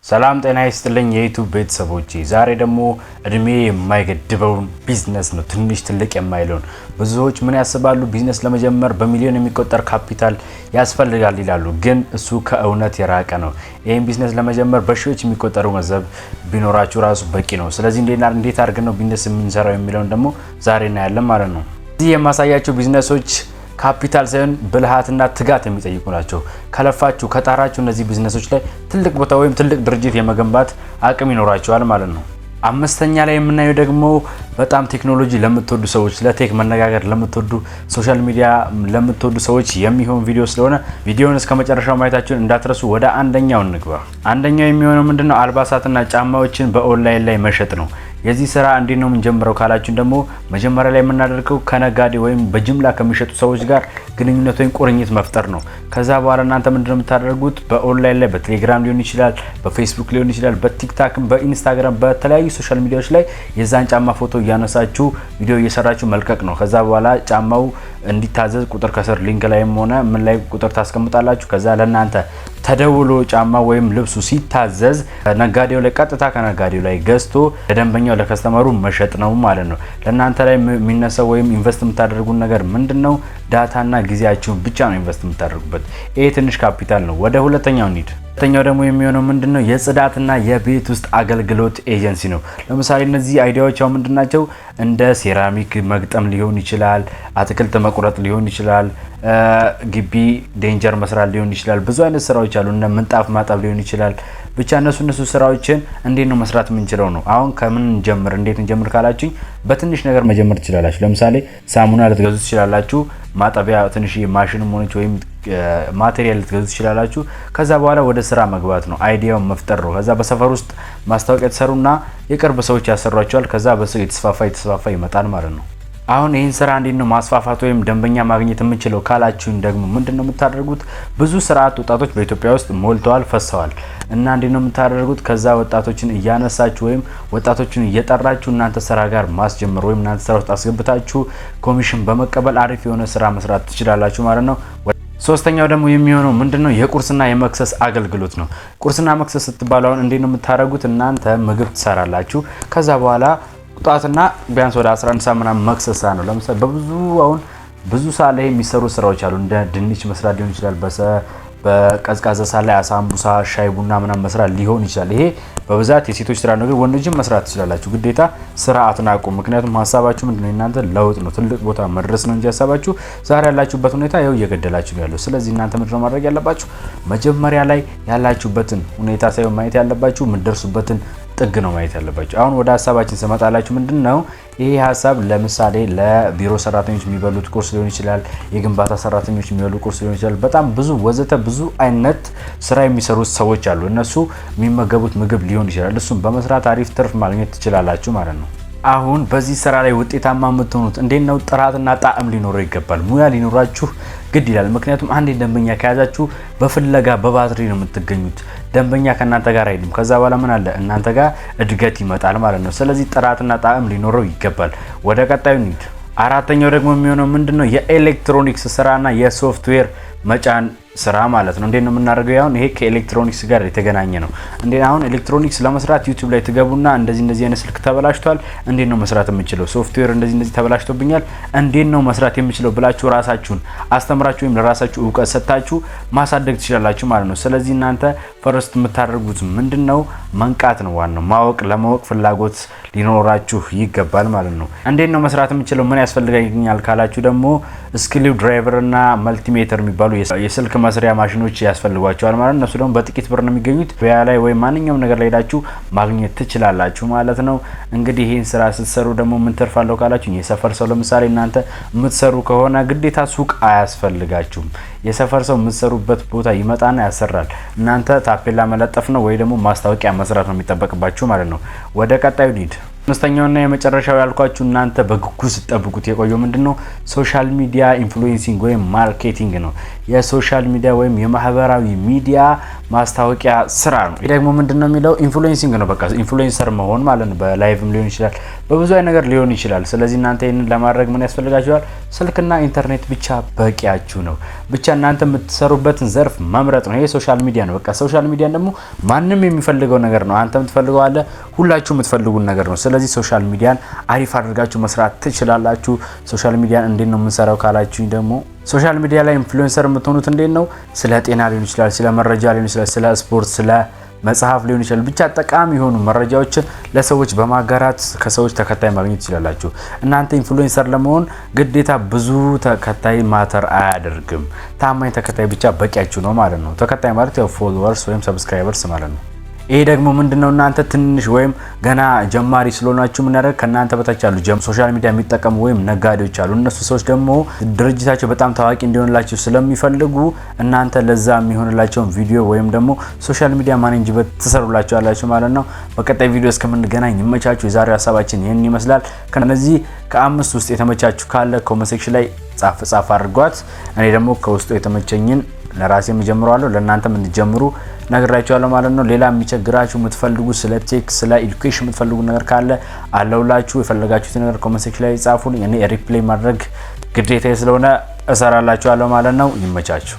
ሰላም ጤና ይስጥልኝ የዩቲዩብ ቤተሰቦቼ። ዛሬ ደግሞ እድሜ የማይገድበውን ቢዝነስ ነው ትንሽ ትልቅ የማይለውን። ብዙዎች ምን ያስባሉ? ቢዝነስ ለመጀመር በሚሊዮን የሚቆጠር ካፒታል ያስፈልጋል ይላሉ፣ ግን እሱ ከእውነት የራቀ ነው። ይሄን ቢዝነስ ለመጀመር በሺዎች የሚቆጠሩ ገንዘብ ቢኖራችሁ ራሱ በቂ ነው። ስለዚህ እንዴት አድርገን ነው ቢዝነስ የምንሰራው የሚለውን ደግሞ ዛሬ እናያለን ማለት ነው። እዚህ የማሳያቸው ቢዝነሶች ካፒታል ሳይሆን ብልሃትና ትጋት የሚጠይቁ ናቸው። ከለፋችሁ ከጣራችሁ እነዚህ ቢዝነሶች ላይ ትልቅ ቦታ ወይም ትልቅ ድርጅት የመገንባት አቅም ይኖራቸዋል ማለት ነው። አምስተኛ ላይ የምናየው ደግሞ በጣም ቴክኖሎጂ ለምትወዱ ሰዎች፣ ለቴክ መነጋገር ለምትወዱ፣ ሶሻል ሚዲያ ለምትወዱ ሰዎች የሚሆን ቪዲዮ ስለሆነ ቪዲዮውን እስከ መጨረሻው ማየታችሁን እንዳትረሱ። ወደ አንደኛው እንግባ። አንደኛው የሚሆነው ምንድነው? አልባሳትና ጫማዎችን በኦንላይን ላይ መሸጥ ነው። የዚህ ስራ እንዴት ነው የምንጀምረው ካላችሁን ደግሞ መጀመሪያ ላይ የምናደርገው ከነጋዴ ወይም በጅምላ ከሚሸጡ ሰዎች ጋር ግንኙነት ወይም ቁርኝት መፍጠር ነው። ከዛ በኋላ እናንተ ምንድነው የምታደርጉት? በኦንላይን ላይ በቴሌግራም ሊሆን ይችላል፣ በፌስቡክ ሊሆን ይችላል፣ በቲክታክም፣ በኢንስታግራም፣ በተለያዩ ሶሻል ሚዲያዎች ላይ የዛን ጫማ ፎቶ እያነሳችሁ ቪዲዮ እየሰራችሁ መልቀቅ ነው። ከዛ በኋላ ጫማው እንዲታዘዝ ቁጥር ከስር ሊንክ ላይም ሆነ ምን ላይ ቁጥር ታስቀምጣላችሁ። ከዛ ለእናንተ ተደውሎ ጫማ ወይም ልብሱ ሲታዘዝ ነጋዴው ላይ ቀጥታ ከነጋዴው ላይ ገዝቶ ለደንበኛው ለከስተመሩ መሸጥ ነው ማለት ነው። ለእናንተ ላይ የሚነሳው ወይም ኢንቨስት የምታደርጉት ነገር ምንድነው? ዳታና ጊዜያችሁን ብቻ ነው ኢንቨስት የምታደርጉበት። ይሄ ትንሽ ካፒታል ነው። ወደ ሁለተኛው እንሂድ። ሁለተኛው ደግሞ የሚሆነው ምንድነው? የጽዳትና የቤት ውስጥ አገልግሎት ኤጀንሲ ነው። ለምሳሌ እነዚህ አይዲያዎች ምንድናቸው? እንደ ሴራሚክ መግጠም ሊሆን ይችላል፣ አትክልት መቁረጥ ሊሆን ይችላል፣ ግቢ ዴንጀር መስራት ሊሆን ይችላል። ብዙ አይነት ስራዎች አሉ። እነ ምንጣፍ ማጠብ ሊሆን ይችላል። ብቻ እነሱ ስራዎችን እንዴት ነው መስራት የምንችለው ነው። አሁን ከምን እንጀምር? እንዴት እንጀምር ካላችሁኝ በትንሽ ነገር መጀመር ትችላላችሁ። ለምሳሌ ሳሙና ልትገዙ ትችላላችሁ። ማጠቢያ ትንሽ ማሽንም ሆነች ወይም ማቴሪያል ልትገዙ ትችላላችሁ። ከዛ በኋላ ወደ ስራ መግባት ነው። አይዲያውን መፍጠር ነው። ከዛ በሰፈር ውስጥ ማስታወቂያ ተሰሩና የቅርብ ሰዎች ያሰሯቸዋል። ከዛ በሰው የተስፋፋ ይመጣል ማለት ነው። አሁን ይህን ስራ እንዴት ነው ማስፋፋት ወይም ደንበኛ ማግኘት የምንችለው ካላችሁኝ ደግሞ ምንድነው የምታደርጉት? ብዙ ስርዓት ወጣቶች በኢትዮጵያ ውስጥ ሞልተዋል፣ ፈሰዋል እና እንዴት ነው የምታደርጉት? ከዛ ወጣቶችን እያነሳችሁ ወይም ወጣቶችን እየጠራችሁ እናንተ ስራ ጋር ማስጀመር ወይም እናንተ ስራ ውስጥ አስገብታችሁ ኮሚሽን በመቀበል አሪፍ የሆነ ስራ መስራት ትችላላችሁ ማለት ነው። ሶስተኛው ደግሞ የሚሆነው ምንድነው? የቁርስና የመክሰስ አገልግሎት ነው። ቁርስና መክሰስ ስትባሉ አሁን እንዴት ነው የምታደርጉት? እናንተ ምግብ ትሰራላችሁ። ከዛ በኋላ ጧትና ቢያንስ ወደ 11 ሰዓት ምናምን መክሰሳ ነው። ለምሳሌ ብዙ ሰዓት ላይ የሚሰሩ ስራዎች አሉ። እንደ ድንች መስራት ሊሆን ይችላል። በቀዝቃዛ ሰዓት ላይ አሳምቡሳ፣ ሻይ ቡና ምናምን መስራት ሊሆን ይችላል። ይሄ በብዛት የሴቶች ስራ ነው፣ ግን ወንዶችም መስራት ትችላላችሁ። ግዴታ ስራ አትናቁ። ምክንያቱም ሀሳባችሁ ምንድነው? እናንተ ለውጥ ነው፣ ትልቅ ቦታ መድረስ ነው እንጂ ሀሳባችሁ ዛሬ ያላችሁበት ሁኔታ ይኸው እየገደላችሁ ያለው። ስለዚህ እናንተ ምንድነው ማድረግ ያለባችሁ? መጀመሪያ ላይ ያላችሁበትን ሁኔታ ሳይሆን ማየት ያለባችሁ የምትደርሱበትን ጥግ ነው ማየት ያለባችሁ። አሁን ወደ ሀሳባችን ስመጣላችሁ ምንድነው ይሄ ሀሳብ? ለምሳሌ ለቢሮ ሰራተኞች የሚበሉት ቁርስ ሊሆን ይችላል፣ የግንባታ ሰራተኞች የሚበሉ ቁርስ ሊሆን ይችላል። በጣም ብዙ አይነት ስራ የሚሰሩት ሰዎች አሉ። እነሱ የሚመገቡት ምግብ ሊሆን ይችላል። እሱም በመስራት አሪፍ ትርፍ ማግኘት ትችላላችሁ ማለት ነው። አሁን በዚህ ስራ ላይ ውጤታማ የምትሆኑት እንዴት ነው? ጥራትና ጣዕም ሊኖረው ይገባል። ሙያ ሊኖራችሁ ግድ ይላል። ምክንያቱም አንዴ ደንበኛ ከያዛችሁ በፍለጋ በባትሪ ነው የምትገኙት። ደንበኛ ከእናንተ ጋር አይደለም። ከዛ በኋላ ምን አለ? እናንተ ጋር እድገት ይመጣል ማለት ነው። ስለዚህ ጥራትና ጣዕም ሊኖረው ይገባል። ወደ ቀጣዩ እንሂድ። አራተኛው ደግሞ የሚሆነው ምንድነው? የኤሌክትሮኒክስ ስራና የሶፍትዌር መጫን ስራ ማለት ነው። እንዴት ነው የምናደርገው? አሁን ይሄ ከኤሌክትሮኒክስ ጋር የተገናኘ ነው። እንዴት አሁን ኤሌክትሮኒክስ ለመስራት ዩቲዩብ ላይ ትገቡና እንደዚህ አይነት ስልክ ተበላሽቷል፣ እንዴት ነው መስራት የምችለው? ሶፍትዌር እንደዚህ ተበላሽቶብኛል፣ እንዴት ነው መስራት የምችለው ብላችሁ ራሳችሁን አስተምራችሁ ወይም ለራሳችሁ እውቀት ሰጣችሁ ማሳደግ ትችላላችሁ ማለት ነው። ስለዚህ እናንተ ፈርስት የምታደርጉት ምንድነው? መንቃት ነው ዋናው። ለማወቅ ፍላጎት ሊኖራችሁ ይገባል ማለት ነው። እንዴት ነው መስራት የምችለው? ምን ያስፈልጋኛል ካላችሁ ደግሞ ስክሪው ድራይቨር እና መልቲሜተር የሚባሉ የስልክ መስሪያ ማሽኖች ያስፈልጓቸዋል ማለት ነው። እነሱ ደግሞ በጥቂት ብር ነው የሚገኙት። በያ ላይ ወይ ማንኛውም ነገር ላይ ሄዳችሁ ማግኘት ትችላላችሁ ማለት ነው። እንግዲህ ይሄን ስራ ስትሰሩ ደግሞ ምን ትርፋለሁ ካላችሁ የሰፈር ሰው ለምሳሌ እናንተ የምትሰሩ ከሆነ ግዴታ ሱቅ አያስፈልጋችሁም። የሰፈር ሰው የምትሰሩበት ቦታ ይመጣና ያሰራል። እናንተ ታፔላ መለጠፍ ነው ወይ ደግሞ ማስታወቂያ መስራት ነው የሚጠበቅባችሁ ማለት ነው። ወደ ቀጣዩ ኒድ አምስተኛውና የመጨረሻው ያልኳችሁ እናንተ በጉጉት ስትጠብቁት የቆየው ምንድነው? ሶሻል ሚዲያ ኢንፍሉዌንሲንግ ወይም ማርኬቲንግ ነው። የሶሻል ሚዲያ ወይም የማህበራዊ ሚዲያ ማስታወቂያ ስራ ነው። ይሄ ደግሞ ምንድነው የሚለው ኢንፍሉዌንሲንግ ነው። በቃ ኢንፍሉዌንሰር መሆን ማለት ነው። በላይቭም ሊሆን ይችላል፣ በብዙ አይነት ነገር ሊሆን ይችላል። ስለዚህ እናንተ ይሄንን ለማድረግ ምን ያስፈልጋችኋል? ስልክና ኢንተርኔት ብቻ በቂያችሁ ነው። ብቻ እናንተ የምትሰሩበትን ዘርፍ መምረጥ ነው። ይሄ ሶሻል ሚዲያ ነው። በቃ ሶሻል ሚዲያ ደግሞ ማንም የሚፈልገው ነገር ነው። አንተ የምትፈልገው አለ፣ ሁላችሁ የምትፈልጉን ነገር ነው። ስለዚህ ሶሻል ሚዲያን አሪፍ አድርጋችሁ መስራት ትችላላችሁ። ሶሻል ሚዲያን እንዴት ነው የምንሰራው ካላችሁኝ ደግሞ ሶሻል ሚዲያ ላይ ኢንፍሉዌንሰር የምትሆኑት እንዴት ነው? ስለ ጤና ሊሆን ይችላል፣ ስለ መረጃ ሊሆን ይችላል፣ ስለ ስፖርት፣ ስለ መጽሐፍ ሊሆን ይችላል። ብቻ ጠቃሚ የሆኑ መረጃዎችን ለሰዎች በማጋራት ከሰዎች ተከታይ ማግኘት ትችላላችሁ። እናንተ ኢንፍሉዌንሰር ለመሆን ግዴታ ብዙ ተከታይ ማተር አያደርግም። ታማኝ ተከታይ ብቻ በቂያችሁ ነው ማለት ነው። ተከታይ ማለት ያው ፎሎወርስ ወይም ሰብስክራይበርስ ማለት ነው። ይሄ ደግሞ ምንድነው እናንተ ትንሽ ወይም ገና ጀማሪ ስለሆናችሁ ምን ያደርግ ከናንተ በታች ያሉ ሶሻል ሚዲያ የሚጠቀሙ ወይም ነጋዴዎች አሉ። እነሱ ሰዎች ደግሞ ድርጅታቸው በጣም ታዋቂ እንዲሆንላችሁ ስለሚፈልጉ እናንተ ለዛ የሚሆንላቸውን ቪዲዮ ወይም ደግሞ ሶሻል ሚዲያ ማኔጅመንት ትሰሩላችኋላችሁ ማለት ነው። በቀጣይ ቪዲዮ እስከምንገናኝ ይመቻችሁ። የዛሬው ሀሳባችን ይሄን ይመስላል። ከነዚህ ከአምስት ውስጥ የተመቻችሁ ካለ ኮሜንት ሴክሽን ላይ ጻፍ አድርጓት። እኔ ደግሞ ከውስጡ የተመቸኝን ለራሴ የምጀምረዋለሁ ለእናንተም እንድጀምሩ ነግራችኋለሁ ማለት ነው። ሌላ የሚቸግራችሁ የምትፈልጉ ስለ ቴክ ስለ ኤዱኬሽን የምትፈልጉ ነገር ካለ አለውላችሁ። የፈለጋችሁት ነገር ኮሜንት ሴክሽን ላይ ጻፉልኝ። እኔ ሪፕላይ ማድረግ ግዴታዬ ስለሆነ እሰራላችኋለሁ ማለት ነው። ይመቻችሁ።